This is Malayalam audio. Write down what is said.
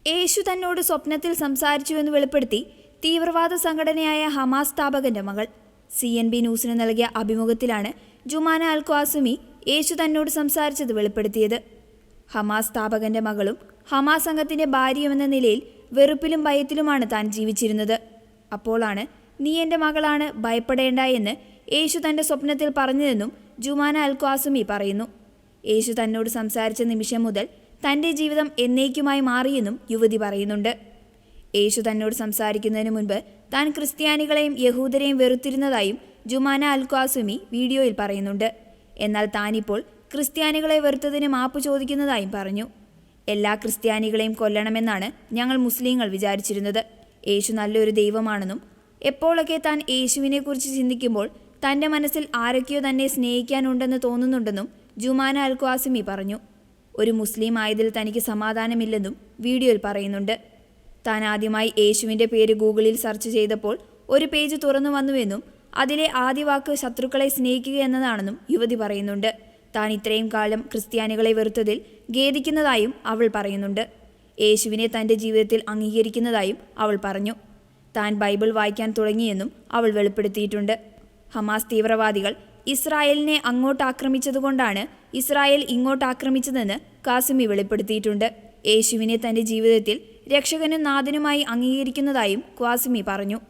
യേശു തന്നോട് സ്വപ്നത്തിൽ സംസാരിച്ചുവെന്ന് വെളിപ്പെടുത്തി തീവ്രവാദ സംഘടനയായ ഹമാസ് സ്ഥാപകന്റെ മകൾ. CNB ന്യൂസിന് നൽകിയ അഭിമുഖത്തിലാണ് ജുമാന അൽ ഖ്വാസിമി യേശു തന്നോട് സംസാരിച്ചത് വെളിപ്പെടുത്തിയത്. ഹമാസ് സ്ഥാപകന്റെ മകളും ഹമാസ് സംഘത്തിന്റെ ഭാര്യയുമെന്ന നിലയിൽ വെറുപ്പിലും ഭയത്തിലുമാണ് താൻ ജീവിച്ചിരുന്നത്. അപ്പോഴാണ് നീ എൻ്റെ മകളാണ്, ഭയപ്പെടേണ്ട എന്ന് യേശു തൻ്റെ സ്വപ്നത്തിൽ പറഞ്ഞതെന്നും ജുമാന അൽ ഖ്വാസിമി പറയുന്നു. യേശു തന്നോട് സംസാരിച്ച നിമിഷം മുതൽ തൻ്റെ ജീവിതം എന്നേക്കുമായി മാറിയെന്നും യുവതി പറയുന്നുണ്ട്. യേശു തന്നോട് സംസാരിക്കുന്നതിന് മുൻപ് താൻ ക്രിസ്ത്യാനികളെയും യഹൂദരെയും വെറുത്തിരുന്നതായും ജുമാന അൽ ഖ്വാസിമി വീഡിയോയിൽ പറയുന്നുണ്ട്. എന്നാൽ താനിപ്പോൾ ക്രിസ്ത്യാനികളെ വെറുത്തതിന് മാപ്പ് ചോദിക്കുന്നതായും പറഞ്ഞു. എല്ലാ ക്രിസ്ത്യാനികളെയും കൊല്ലണമെന്നാണ് ഞങ്ങൾ മുസ്ലിങ്ങൾ വിചാരിച്ചിരുന്നത്. യേശു നല്ലൊരു ദൈവമാണെന്നും എപ്പോഴൊക്കെ താൻ യേശുവിനെക്കുറിച്ച് ചിന്തിക്കുമ്പോൾ തൻ്റെ മനസ്സിൽ ആരൊക്കെയോ തന്നെ സ്നേഹിക്കാനുണ്ടെന്ന് തോന്നുന്നുണ്ടെന്നും ജുമാന അൽ ഖ്വാസിമി പറഞ്ഞു. ഒരു മുസ്ലിം ആയതിൽ തനിക്ക് സമാധാനമില്ലെന്നും വീഡിയോയിൽ പറയുന്നുണ്ട്. താൻ ആദ്യമായി യേശുവിൻ്റെ പേര് ഗൂഗിളിൽ സെർച്ച് ചെയ്തപ്പോൾ ഒരു പേജ് തുറന്നു വന്നുവെന്നും അതിലെ ആദ്യ വാക്ക് ശത്രുക്കളെ സ്നേഹിക്കുക എന്നതാണെന്നും യുവതി പറയുന്നുണ്ട്. താൻ ഇത്രയും കാലം ക്രിസ്ത്യാനികളെ വെറുത്തതിൽ ഖേദിക്കുന്നതായും അവൾ പറയുന്നുണ്ട്. യേശുവിനെ തൻ്റെ ജീവിതത്തിൽ അംഗീകരിക്കുന്നതായും അവൾ പറഞ്ഞു. താൻ ബൈബിൾ വായിക്കാൻ തുടങ്ങിയെന്നും അവൾ വെളിപ്പെടുത്തിയിട്ടുണ്ട്. ഹമാസ് തീവ്രവാദികൾ ഇസ്രായേലിനെ അങ്ങോട്ട് ആക്രമിച്ചതുകൊണ്ടാണ് ഇസ്രായേൽ ഇങ്ങോട്ട് ആക്രമിച്ചതെന്ന് ഖാസിമി വെളിപ്പെടുത്തിയിട്ടുണ്ട്. യേശുവിനെ തൻ്റെ ജീവിതത്തിൽ രക്ഷകനും നാഥനുമായി അംഗീകരിക്കുന്നതായും ഖ്വാസിമി പറഞ്ഞു.